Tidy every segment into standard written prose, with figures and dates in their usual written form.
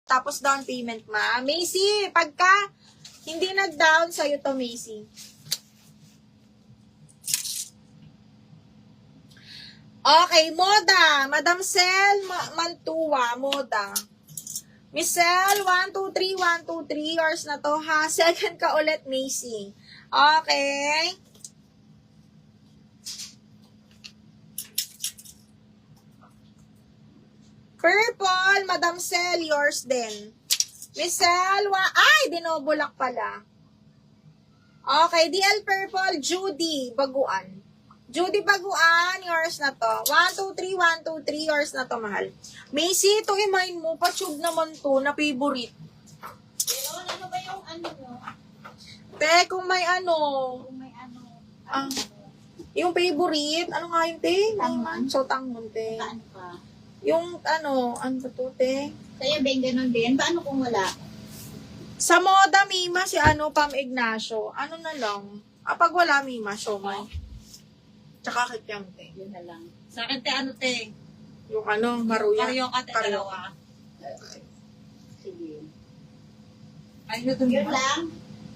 Tapos down payment, ma. Macy, pagka hindi nag-down sa'yo to, Macy. Okay, Moda. Madam Sel Mantua, Moda. Miss Sel, 1, 2, 3, 1, 2, 3. Yours na to, ha? Second ka ulit, Macy. Okay. Purple, Madam Sel, yours din. Miss Sel, ay, dinobulak pala. Okay, DL Purple, Judy Baguan. Judy Baguan, yours na to. 1, 2, 3, 1, 2, 3, yours na to, mahal. Macy, ito i-mine mo, pa-tube naman to, na favorite. Pero ano ba yung ano mo? Te, kung may ano, Kung may ano, yung favorite, ano nga yun, te? Tangman? So, tangman, te. paano pa? Yung, ano ba to, te? Kaya Ben, ganun din. Paano kung wala? Sa Moda, Mima, si Pam Ignacio, ano na lang, pag wala, Mima, siomay. Tsaka kikyang, te. Yun na lang. Sa akin, te, ano, te? Yung maruya. Karyoka, te, Karyoka. dalawa. Sige. Ay, na to. Yun lang.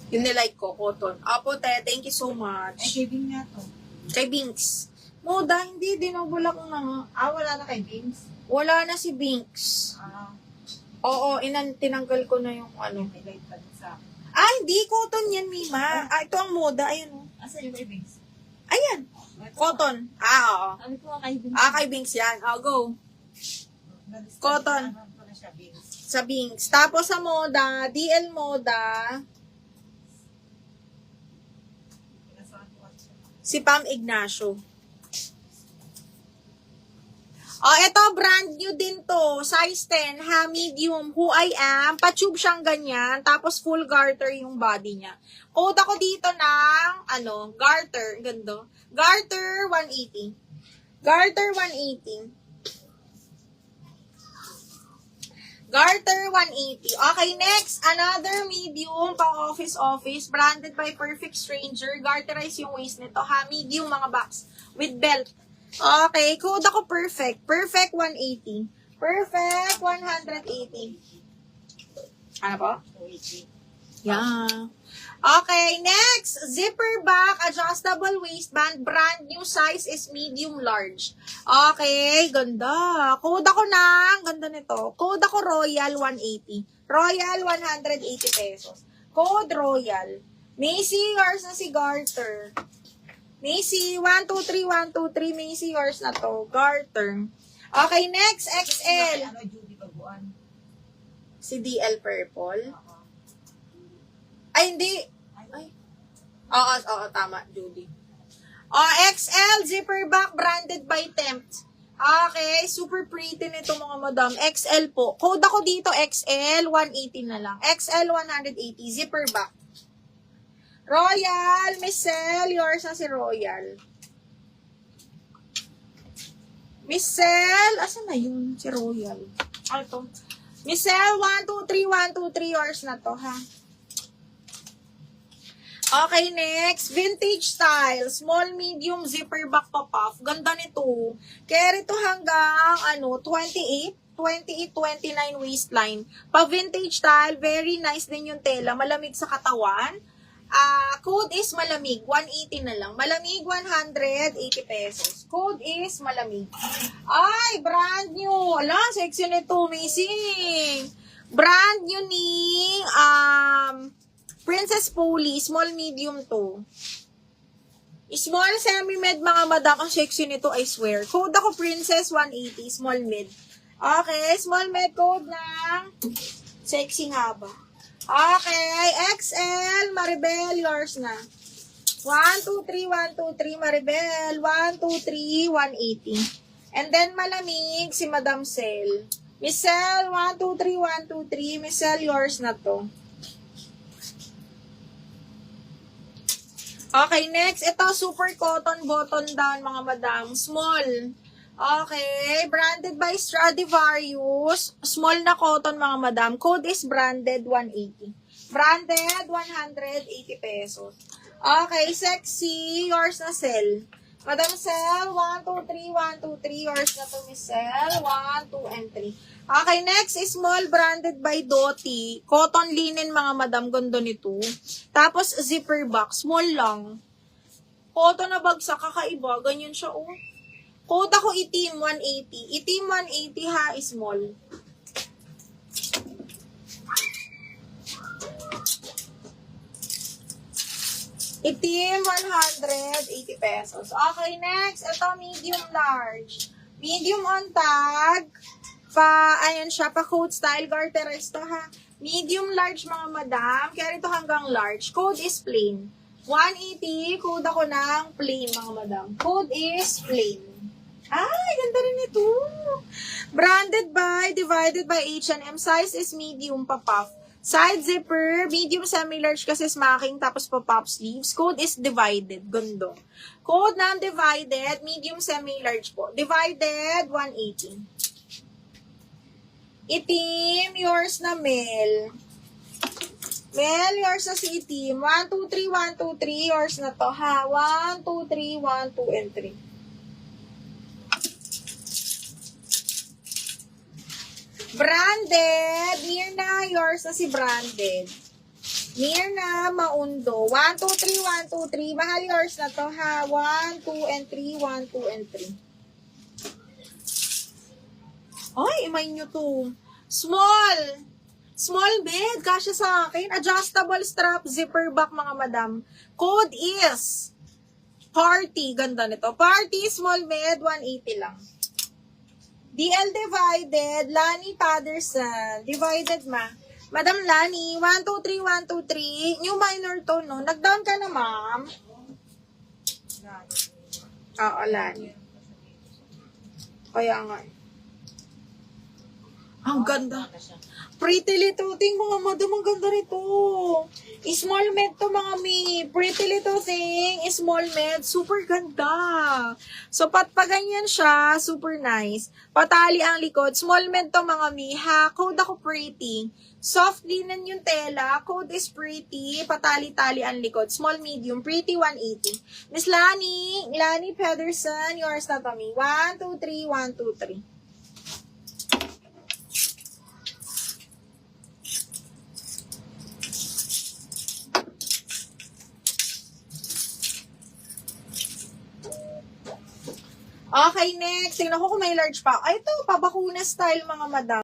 Yun nilike ko, cotton. Apo, te, thank you so Ay, much. shaving nga to. Kay Binks. Moda, hindi, dinobulak ko na nga. Wala na kay Vince. Wala na si Binks. Oo, tinanggal ko na yung May light pa din sa akin. hindi, cotton yan, Mima. Ito ang Moda, ayun. Oh. Asa yung kay Vince? Ayan, cotton. Oo. Sabi ko kay Ben. Kay Binks yan. Go. Cotton. Ano ko na siya, Vince? Sa Binks. Tapos sa Moda, DL Moda, Pinasaan ko kasi siya. si Pam Ignacio. Ito, brand new din to. Size 10, ha, medium, who I am. Pa-tube siyang ganyan. Tapos full garter yung body niya. Code ako dito ng, garter. Ganda. Garter 180. Garter 180. Garter 180. Okay, next. Another medium pang office. Branded by Perfect Stranger. Garterize yung waist nito, ha. Medium mga box. With belt. Okay, code ako perfect. Perfect 180. Perfect 180. Ano po? Yeah. Okay, next. Zipper back, adjustable waistband. Brand new size is medium large. Okay, ganda. Code ako ganda nito. Code ako Royal 180. Royal 180 pesos. Code Royal. Macy, yours na si Garter. Macy, 1, 2, 3, 1, 2, 3. Macy, yours na to. Garter. Okay, next, XL. Ano, Judy Baguan? Si DL Purple. Ay, hindi. Ay. Oo, tama, Judy. XL, zipper back, branded by Tempt. Okay, super pretty nito mga madam. XL po. Code ako dito, XL, 180 na lang. XL, 180, zipper back. Royal, Michelle, yours na si Royal. Michelle, asan na yun? Si Royal. Ito. Michelle, 1, 2, 3, 1, 2, 3, yours na to, ha? Okay, next. Vintage style. Small, medium, zipper back pa puff. Ganda nito. Carry to hanggang, 28, 29 waistline. Pa-vintage style, very nice din yung tela. Malamig sa katawan. Code is malamig. 180 na lang. Malamig, 180 pesos. Code is malamig. Ay, brand new. Ala, sexy nito. Amazing. Brand new ni, Princess Polly, small medium to. Small semi-med mga madam, ang sexy nito, I swear. Code ako Princess 180, small mid. Okay, small med code ng sexy haba. Okay, XL, Maribel, yours na. 1, 2, 3, 1, 2, 3, Maribel. 1, 2, 3, 180. And then malamig si Madam Sel. Michelle, 1, 2, 3, 1, 2, 3. Michelle, yours na to. Okay, next. Ito, super cotton button down, mga madam. Small. Okay. Branded by Stradivarius. Small na cotton, mga madam. Code is branded 180. Branded 180 pesos. Okay, sexy. Yours na sell. Madam Cell, 1, 2, 3, 1, 2, 3. Yours na to, Miss Cell. 1, 2, and 3. Okay, next is small branded by Doty. Cotton linen, mga madam. Ganda nito. Tapos, zipper box. Small lang. Cotton na bagsak. Kakaiba. Ganyan siya, oh. Code ako itim, 180. Itim, 180 ha, small. Itim, 180 pesos. Okay, next. Ito, medium large. Medium on tag. Ayan siya, pa-coat style. Garterized to, ha. Medium large, mga madam. Kaya ito hanggang large. Code is plain. 180. Code ako ng plain, mga madam. Code is plain. Ay, ganda rin ito. Branded by, divided by H&M. Size is medium, pa-puff. Side zipper, medium semi-large kasi smacking, tapos pa-pop sleeves. Code is divided. Ganda. Code ng divided, medium semi-large po. Divided, 180. Itim, yours na Mel. Mel, yours na si Itim. 1, 2, 3, 1, 2, 3. Yours na to, ha? 1, 2, 3, 1, 2, and 3. Branded. Mirna, yours na si Branded. Mirna, Maundo. 1, 2, 3, 1, 2, 3. Mahal, yours na to, ha? 1, 2, and 3. 1, 2, and 3. Ay, imay nyo to. Small. Small bed. Kasya sa akin. Adjustable strap, zipper back, mga madam. Code is party. Ganda nito. Party, small bed, 180 lang. DL divided, Lani Patterson. Divided, ma. Madam Lani, 1, 2, 3, 1, 2, 3. New minor to, no? Nag-down ka na, ma'am. Oo, Lani. Kaya nga. Ang ganda. Pretty Little Thing, mga madam, ang ganda nito. Small med to, mga mi. Pretty Little Thing, small med, super ganda. So, paganyan siya, super nice. Patali ang likod. Small med to, mga mi, ha? Code ako pretty. Soft linen yung tela. Code is pretty. Patali-tali ang likod. Small, medium. Pretty, 180. Miss Lani, Lani Pedersen, yours na to, mi. 1, 2, 3, 1, 2, 3. Okay, next. Tingnan ko kung may large pa. Ay, ito, pabakuna style, mga madam.